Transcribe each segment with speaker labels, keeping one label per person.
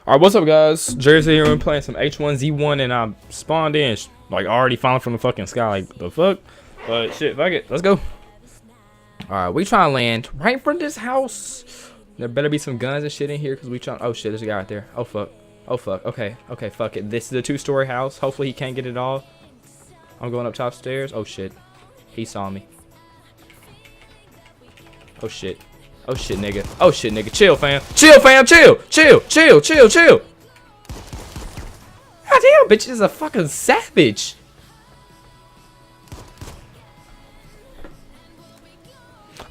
Speaker 1: Alright, what's up, guys? Jersey here. We're playing some H1Z1, and I spawned in, like, already falling from the fucking sky. Like, the fuck? But shit, fuck it. Let's go. Alright, we trying to land right in front of this house. There better be some guns and shit in here, because we trying. Oh shit, there's a guy right there. Oh fuck. Oh fuck. Okay, okay, fuck it. This is a 2-story house. Hopefully, he can't get it all. I'm going up top stairs. Oh shit. He saw me. Oh shit. Oh shit, nigga. Oh shit, nigga. Chill, fam. Chill, fam. Chill. Chill. Chill. Chill. Chill. God damn, bitch is a fucking savage.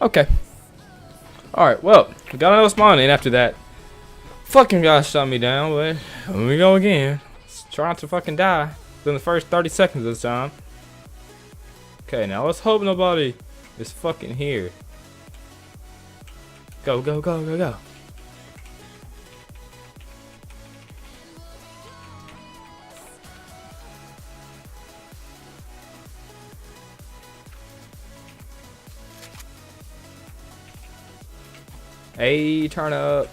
Speaker 1: Okay. Alright, well, we got another spawn in after that. Fucking guy shot me down, but here we go again. Trying to fucking die within the first 30 seconds this time. Okay, now let's hope nobody is fucking here. Go, go, go, go, go. Hey, turn up.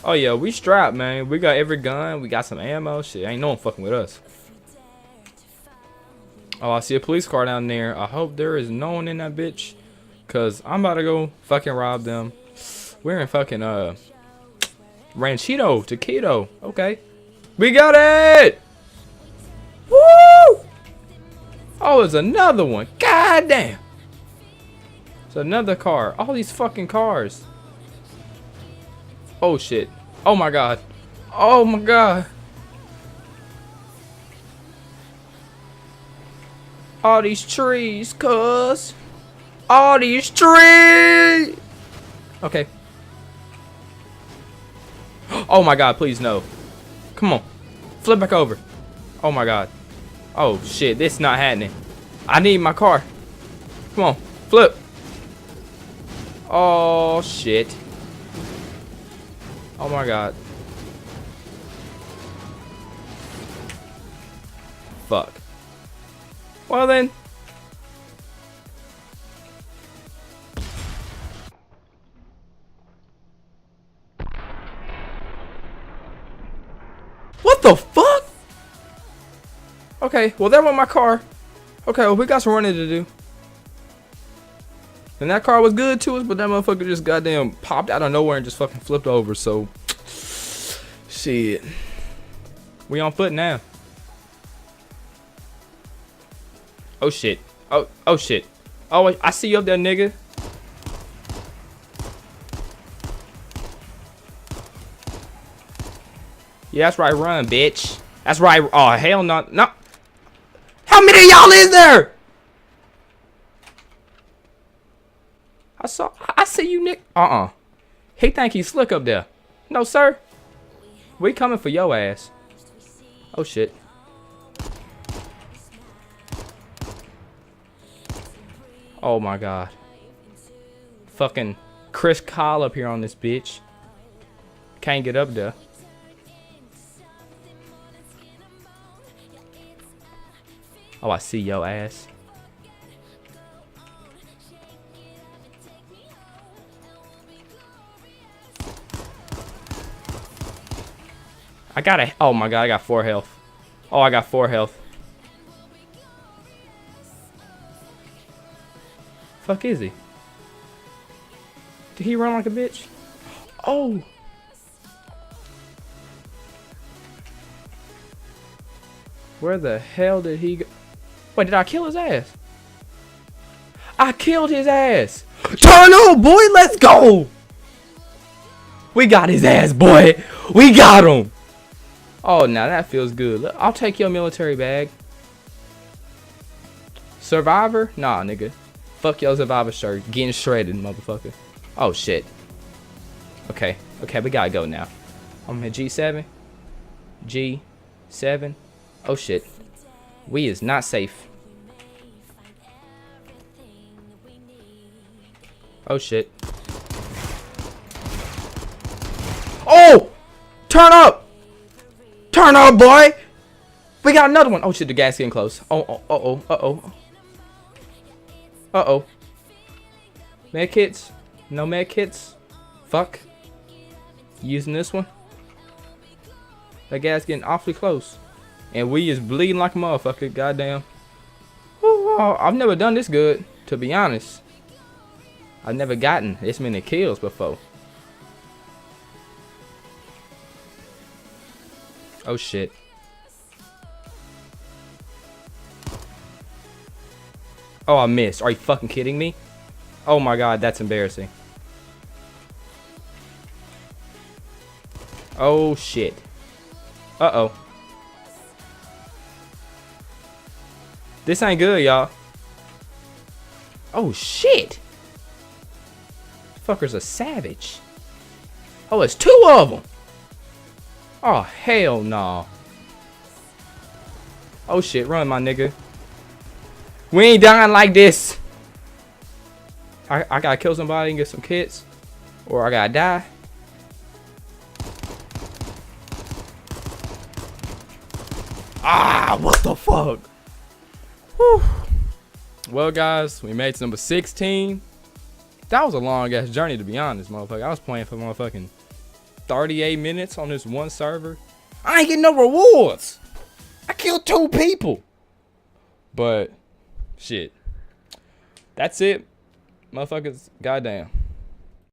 Speaker 1: Oh yeah, we strapped, man. We got every gun. We got some ammo. Shit, ain't no one fucking with us. Oh, I see a police car down there. I hope there is no one in that bitch, cause I'm about to go fucking rob them. We're in fucking Ranchito, Taquito. Okay, we got it. Woo! Oh, it's another one. God damn. It's another car. All these fucking cars. Oh shit. Oh my god. Oh my god. All these trees, cuz. All these trees. Okay. Oh my god, please no. Come on. Flip back over. Oh my god. Oh shit, this is not happening. I need my car. Come on. Flip. Oh shit. Oh my god. Fuck. Well then. What the fuck? Okay, well there went my car. Okay, well we got some running to do. And that car was good to us, but that motherfucker just goddamn popped out of nowhere and just fucking flipped over, so shit. We on foot now. Oh shit. Oh shit. Oh, I see you up there, nigga. Yeah, that's right, run, bitch. That's right. Oh, hell no. No. How many of y'all is there? I see you, Nick. He think he's slick up there. No, sir. We coming for your ass. Oh shit. Oh my god. Fucking Chris Kyle up here on this bitch. Can't get up there. Oh, I see your ass. I got a. Oh my god, I got 4 health. Oh, I got 4 health. Fuck is he? Did he run like a bitch? Oh! Where the hell did he go? Wait, did I kill his ass? I killed his ass! Turn on, boy! Let's go! We got his ass, boy! We got him! Oh, now that feels good. I'll take your military bag. Survivor? Nah, nigga. Fuck your survivor shirt. Getting shredded, motherfucker. Oh, shit. Okay. Okay, we gotta go now. I'm at G7. G7. Oh, shit. We is not safe. Oh, shit. Oh! Turn up! Turn up, boy! We got another one. Oh, shit, the gas getting close. Oh, uh-oh. Uh-oh. Uh-oh. Med kits. No med kits. Fuck. Using this one. That guy's getting awfully close. And we is bleeding like a motherfucker. Goddamn. Woo, I've never done this good, to be honest. I've never gotten this many kills before. Oh shit. Oh, I missed. Are you fucking kidding me? Oh my god, that's embarrassing. Oh shit. Uh-oh. This ain't good, y'all. Oh shit. Fucker's a savage. Oh, it's 2 of them. Oh, hell no. Oh shit, run, my nigga. We ain't dying like this. I gotta kill somebody and get some kits. Or I gotta die. Ah, what the fuck? Whew. Well, guys, we made it to number 16. That was a long ass journey, to be honest, motherfucker. I was playing for motherfucking 38 minutes on this one server. I ain't getting no rewards. I killed 2 people. But shit. That's it. Motherfuckers, goddamn.